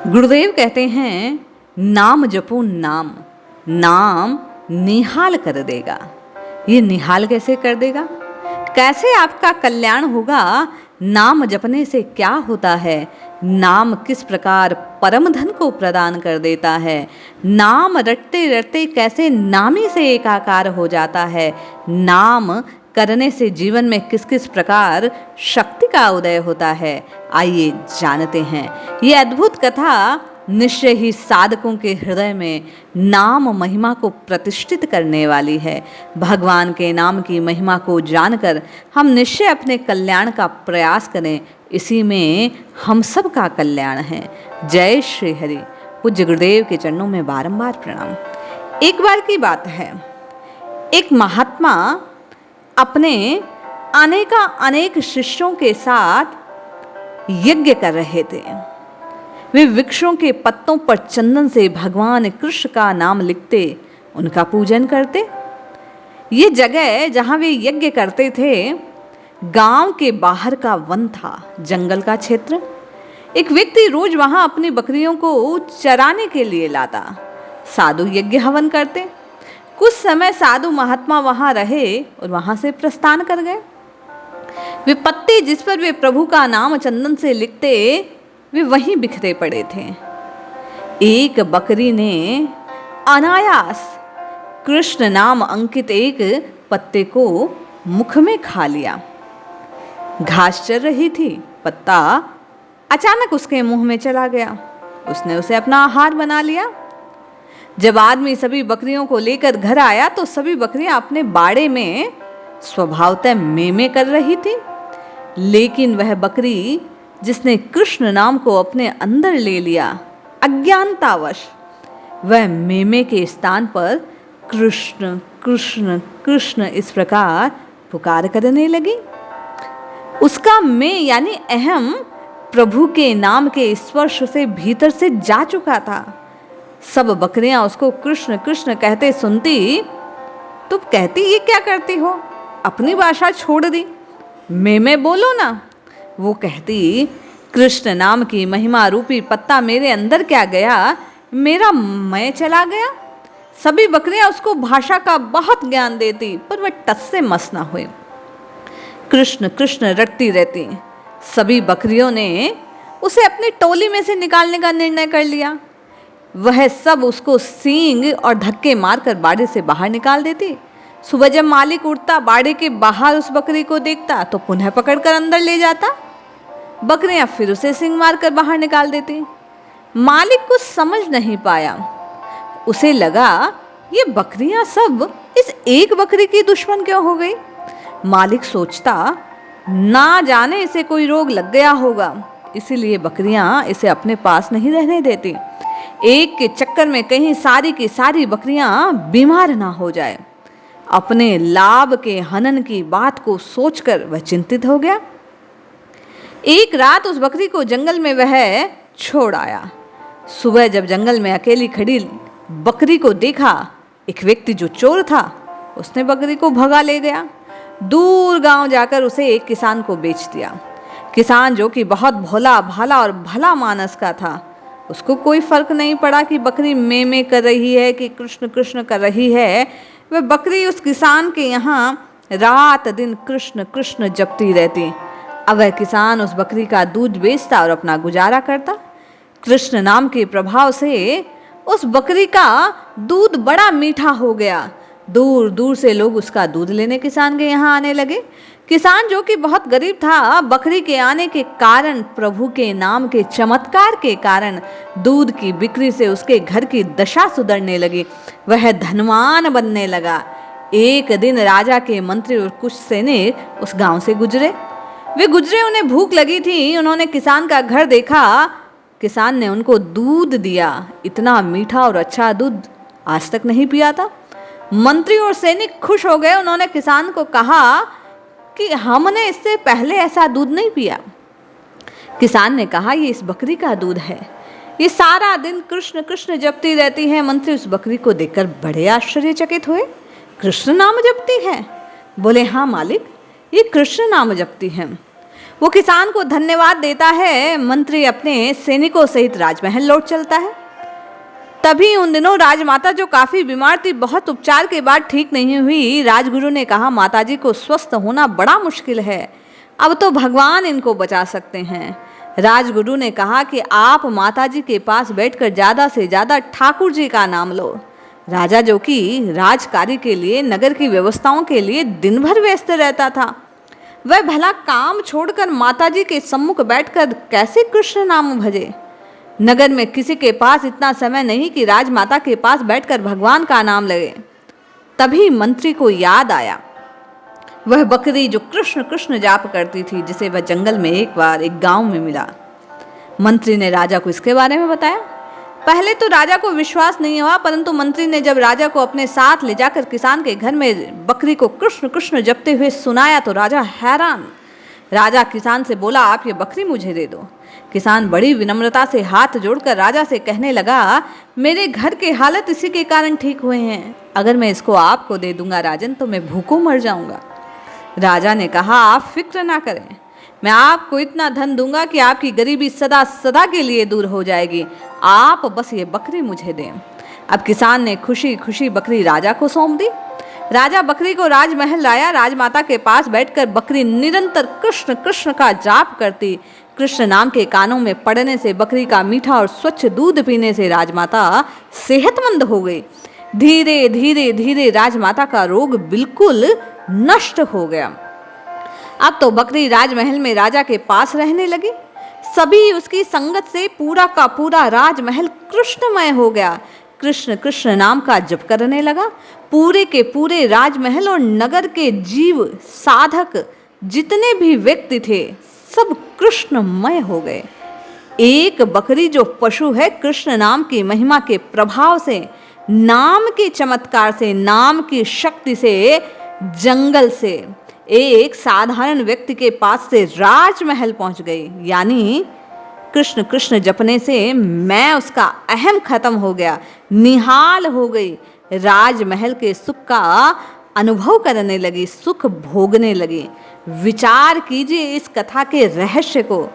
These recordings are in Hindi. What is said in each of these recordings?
गुरुदेव कहते हैं, नाम जपो नाम, नाम निहाल कर देगा। ये निहाल कैसे कर देगा? कैसे आपका कल्याण होगा? नाम जपने से क्या होता है? नाम किस प्रकार परम धन को प्रदान कर देता है? नाम रटते रटते कैसे नामी से एकाकार हो जाता है? नाम करने से जीवन में किस किस प्रकार शक्ति का उदय होता है, आइए जानते हैं। ये अद्भुत कथा निश्चय ही साधकों के हृदय में नाम महिमा को प्रतिष्ठित करने वाली है। भगवान के नाम की महिमा को जानकर हम निश्चय अपने कल्याण का प्रयास करें, इसी में हम सब का कल्याण है। जय श्री हरि। पूज्य गुरुदेव के चरणों में बारंबार प्रणाम। एक बार की बात है, एक महात्मा अपने अनेक शिष्यों के साथ यज्ञ कर रहे थे। वे वृक्षों के पत्तों पर चंदन से भगवान कृष्ण का नाम लिखते, उनका पूजन करते। ये जगह जहाँ वे यज्ञ करते थे, गांव के बाहर का वन था, जंगल का क्षेत्र। एक व्यक्ति रोज वहाँ अपनी बकरियों को चराने के लिए लाता। साधु यज्ञ हवन करते। कुछ समय साधु महात्मा वहाँ रहे और वहाँ से प्रस्थान कर गए। वे पत्ते जिस पर वे प्रभु का नाम चंदन से लिखते, वे वहीं बिखरे पड़े थे। एक बकरी ने अनायास कृष्ण नाम अंकित एक पत्ते को मुख में खा लिया। घास चर रही थी, पत्ता अचानक उसके मुंह में चला गया। उसने उसे अपना आहार बना लिया। जब आदमी सभी बकरियों को लेकर घर आया तो सभी बकरियां अपने बाड़े में स्वभावतः मेमे कर रही थी, लेकिन वह बकरी जिसने कृष्ण नाम को अपने अंदर ले लिया, अज्ञानतावश वह मेमे के स्थान पर कृष्ण कृष्ण कृष्ण इस प्रकार पुकार करने लगी। उसका मैं यानी अहम प्रभु के नाम के स्पर्श से भीतर से जा चुका था। सब बकरियां उसको कृष्ण कृष्ण कहते सुनती तो कहती, ये क्या करती हो? अपनी भाषा छोड़ दी, मैं बोलो ना। वो कहती, कृष्ण नाम की महिमा रूपी पत्ता मेरे अंदर क्या गया, मेरा मैं चला गया। सभी बकरियां उसको भाषा का बहुत ज्ञान देती, पर वह टस से मस ना हुई। कृष्ण कृष्ण रटती रहती। सभी बकरियों ने उसे अपनी टोली में से निकालने का निर्णय कर लिया। वह सब उसको सींग और धक्के मारकर बाड़े से बाहर निकाल देती। सुबह जब मालिक उठता, बाड़े के बाहर उस बकरी को देखता तो पुनः पकड़कर अंदर ले जाता। बकरियां फिर उसे सींग मारकर बाहर निकाल देती। मालिक कुछ समझ नहीं पाया। उसे लगा, ये बकरियां सब इस एक बकरी की दुश्मन क्यों हो गई? मालिक सोचता, ना जाने इसे कोई रोग लग गया होगा, इसीलिए बकरियां इसे अपने पास नहीं रहने देती। एक के चक्कर में कहीं सारी की सारी बकरियां बीमार ना हो जाए। अपने लाभ के हनन की बात को सोचकर वह चिंतित हो गया। एक रात उस बकरी को जंगल में वह छोड़ आया। सुबह जब जंगल में अकेली खड़ी बकरी को देखा, एक व्यक्ति जो चोर था, उसने बकरी को भगा ले गया। दूर गांव जाकर उसे एक किसान को बेच दिया। किसान जो कि बहुत भोला भाला और भला मानस का था, उसको कोई फर्क नहीं पड़ा कि बकरी में कर रही है कि कृष्ण कृष्ण कर रही है। वह बकरी उस किसान के यहाँ रात दिन कृष्ण कृष्ण जपती रहती। अब वह किसान उस बकरी का दूध बेचता और अपना गुजारा करता। कृष्ण नाम के प्रभाव से उस बकरी का दूध बड़ा मीठा हो गया। दूर दूर से लोग उसका दूध लेने किसान के यहाँ आने लगे। किसान जो कि बहुत गरीब था, बकरी के आने के कारण, प्रभु के नाम के चमत्कार के कारण दूध की बिक्री से उसके घर की दशा सुधरने लगी। वह धनवान बनने लगा। एक दिन राजा के मंत्री और कुछ सैनिक उस गांव से गुजरे। उन्हें भूख लगी थी। उन्होंने किसान का घर देखा। किसान ने उनको दूध दिया। इतना मीठा और अच्छा दूध आज तक नहीं पिया था। मंत्री और सैनिक खुश हो गए। उन्होंने किसान को कहा कि हमने इससे पहले ऐसा दूध नहीं पिया। किसान ने कहा, ये इस बकरी का दूध है, ये सारा दिन कृष्ण कृष्ण जपती रहती है। मंत्री उस बकरी को देखकर बड़े आश्चर्यचकित हुए। कृष्ण नाम जपती है? बोले, हाँ मालिक, ये कृष्ण नाम जपती है। वो किसान को धन्यवाद देता है। मंत्री अपने सैनिकों सहित राजमहल लौट चलता है। तभी उन दिनों राजमाता जो काफी बीमार थी, बहुत उपचार के बाद ठीक नहीं हुई। राजगुरु ने कहा, माताजी को स्वस्थ होना बड़ा मुश्किल है, अब तो भगवान इनको बचा सकते हैं। राजगुरु ने कहा कि आप माताजी के पास बैठकर ज़्यादा से ज़्यादा ठाकुर जी का नाम लो। राजा जो कि राजकार्य के लिए, नगर की व्यवस्थाओं के लिए दिन भर व्यस्त रहता था, वह भला काम छोड़कर माताजी के सम्मुख बैठकर कैसे कृष्ण नाम भजे। नगर में किसी के पास इतना समय नहीं कि राजमाता के पास बैठकर भगवान का नाम लगे। तभी मंत्री को याद आया वह बकरी जो कृष्ण कृष्ण जाप करती थी, जिसे वह जंगल में एक बार एक गांव में मिला। मंत्री ने राजा को इसके बारे में बताया। पहले तो राजा को विश्वास नहीं हुआ, परंतु मंत्री ने जब राजा को अपने साथ ले जाकर किसान के घर में बकरी को कृष्ण कृष्ण जपते हुए सुनाया तो राजा हैरान। राजा किसान से बोला, आप ये बकरी मुझे दे दो। किसान बड़ी विनम्रता से हाथ जोड़कर राजा से कहने लगा, मेरे घर के हालत इसी के कारण ठीक हुए हैं, अगर मैं इसको आपको दे दूंगा राजन तो मैं भूखों मर जाऊंगा। राजा ने कहा, आप फिक्र ना करें, मैं आपको इतना धन दूंगा कि आपकी गरीबी सदा सदा के लिए दूर हो जाएगी, आप बस ये बकरी मुझे दें। अब किसान ने खुशी खुशी बकरी राजा को सौंप दी। राजा बकरी को राजमहल लाया। राजमाता के पास बैठकर बकरी निरंतर कृष्ण कृष्ण का जाप करती। कृष्ण नाम के कानों में पड़ने से, बकरी का मीठा और स्वच्छ दूध पीने से राजमाता सेहतमंद हो गई। धीरे धीरे धीरे राजमाता का रोग बिल्कुल नष्ट हो गया। अब तो बकरी राजमहल में राजा के पास रहने लगी। सभी उसकी संगत से पूरा का पूरा राजमहल कृष्णमय हो गया। कृष्ण कृष्ण नाम का जप करने लगा। पूरे के पूरे राजमहल और नगर के जीव, साधक, जितने भी व्यक्ति थे, सब कृष्णमय हो गए। एक बकरी जो पशु है, कृष्ण नाम की महिमा के प्रभाव से, नाम के चमत्कार से, नाम की शक्ति से, जंगल से एक साधारण व्यक्ति के पास से राजमहल पहुंच गई। यानी कृष्ण कृष्ण जपने से मैं उसका अहम खत्म हो गया, निहाल हो गई, राजमहल के सुख का अनुभव करने लगी, सुख भोगने लगी। विचार कीजिए इस कथा के रहस्य को।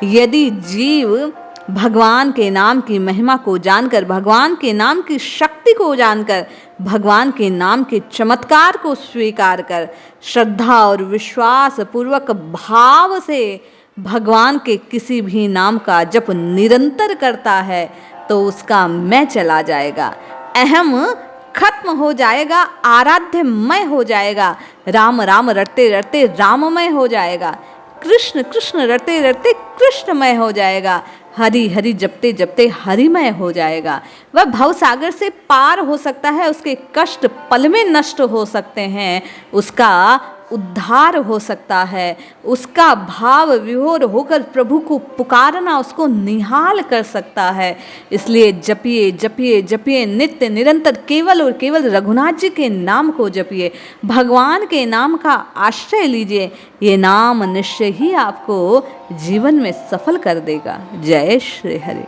यदि जीव भगवान के नाम की महिमा को जानकर, भगवान के नाम की शक्ति को जानकर, भगवान के नाम के चमत्कार को स्वीकार कर, श्रद्धा और विश्वास पूर्वक भाव से भगवान के किसी भी नाम का जप निरंतर करता है तो उसका मैं चला जाएगा, अहम खत्म हो जाएगा, आराध्यमय हो जाएगा, राम राम रटते रटते राममय हो जाएगा, कृष्ण कृष्ण रटते रटते कृष्णमय हो जाएगा, हरि हरि जपते जपते हरिमय हो जाएगा। वह भवसागर से पार हो सकता है, उसके कष्ट पल में नष्ट हो सकते हैं, उसका उद्धार हो सकता है, उसका भाव विभोर होकर प्रभु को पुकारना उसको निहाल कर सकता है। इसलिए जपिए जपिए जपिए, नित्य निरंतर केवल और केवल रघुनाथ जी के नाम को जपिए, भगवान के नाम का आश्रय लीजिए। ये नाम निश्चय ही आपको जीवन में सफल कर देगा। जय श्री हरि।